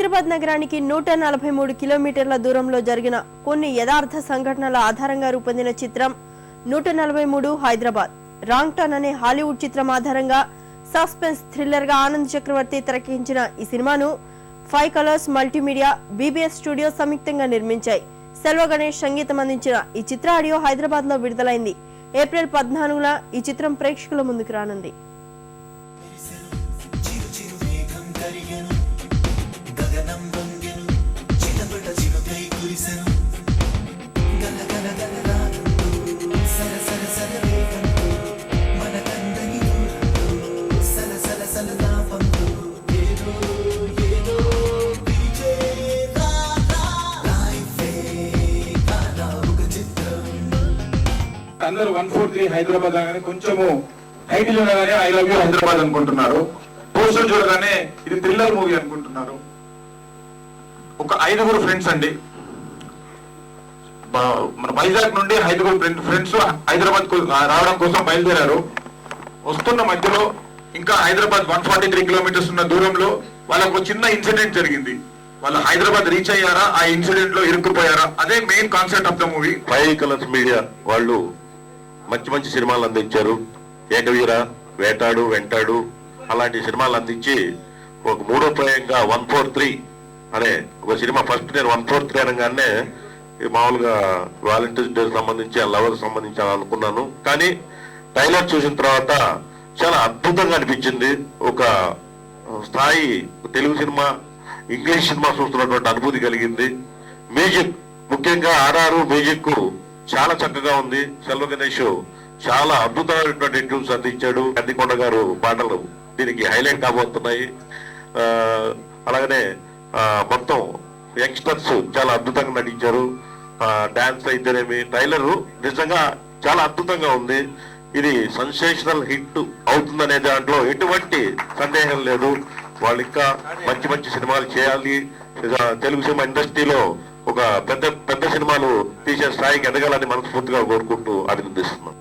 హైదరాబాద్ నగరానికి 143 కిలోమీటర్ల దూరంలో జరిగిన కొన్ని యథార్థ సంఘటనల ఆధారంగా రూపొందిన చిత్రం 143 హైదరాబాద్. రాంగ్ టర్న్ అనే హాలీవుడ్ చిత్రం ఆధారంగా సస్పెన్స్ థ్రిల్లర్ గా ఆనంద్ చక్రవర్తి తెరకెక్కించిన ఈ సినిమాను 5 కలర్స్ మల్టీమీడియా, బీబీఎస్ స్టూడియో సంయుక్తంగా నిర్మించాయి. సెల్వ గణేష్ సంగీతం అందించిన ఈ చిత్ర ఆడియో హైదరాబాద్ లో విడుదలైంది. ఏప్రిల్ 14న ఈ చిత్రం ప్రేక్షకుల ముందుకు రానుంది. అందరూ 143 హైదరాబాద్ అనగానే కొంచెము టైటిల్ ఉండగానే ఐ లవ్ యూ హైదరాబాద్ అనుకుంటున్నారు. పోస్టర్ చూడగానే ఇది థ్రిల్లర్ మూవీ అనుకుంటున్నారు. ఒక 5 ఫ్రెండ్స్ అండి, మన వైజాగ్ నుండి 5 ఫ్రెండ్స్ హైదరాబాద్ రావడం కోసం బయలుదేరారు. వస్తున్న మధ్యలో ఇంకా హైదరాబాద్ 143 కిలోమీటర్స్ ఉన్న దూరంలో వాళ్ళకు ఒక చిన్న ఇన్సిడెంట్ జరిగింది. వాళ్ళు హైదరాబాద్ రీచ్ అయ్యారా, ఆ ఇన్సిడెంట్ లో ఇరుక్కుపోయారా, అదే main concept of the movie. 5 colours media వాళ్ళు మంచి మంచి సినిమాలు అందించారు. ఏకవీర, వేటాడు, వెంటాడు అలాంటి సినిమాలు అందించి ఒక మూడో ప్రయంగా 143 అనే ఒక సినిమా. ఫస్ట్ నేను 143 అనగానే మామూలుగా వాలంటీర్స్ డే సంబంధించి లవర్ సంబంధించి అనుకున్నాను. కానీ ట్రైలర్ చూసిన తర్వాత చాలా అద్భుతంగా అనిపించింది. ఒక స్థాయి తెలుగు సినిమా, ఇంగ్లీష్ సినిమా చూస్తున్నటువంటి అనుభూతి కలిగింది. మ్యూజిక్ ముఖ్యంగా ఆర్ఆర్ మ్యూజిక్ చాలా చక్కగా ఉంది. సెల్వ గణేష్ చాలా అద్భుతమైనటువంటి ట్యూన్స్ అందించాడు. కందికొండ గారు పాటలు దీనికి హైలైట్ కాబోతున్నాయి. అలాగనే మొత్తం యంగ్స్టర్స్ చాలా అద్భుతంగా నటించారు. డాన్స్ అయితేనేమి, ట్రైలర్ నిజంగా చాలా అద్భుతంగా ఉంది. ఇది సెన్సేషనల్ హిట్ అవుతుందనే దాంట్లో ఎటువంటి సందేహం లేదు. వాళ్ళు ఇంకా మంచి మంచి సినిమాలు చేయాలి. తెలుగు సినిమా ఇండస్ట్రీలో ఒక పెద్ద సినిమాలు తీసే స్థాయికి ఎదగాలని మనస్ఫూర్తిగా కోరుకుంటూ అభినందిస్తున్నాం.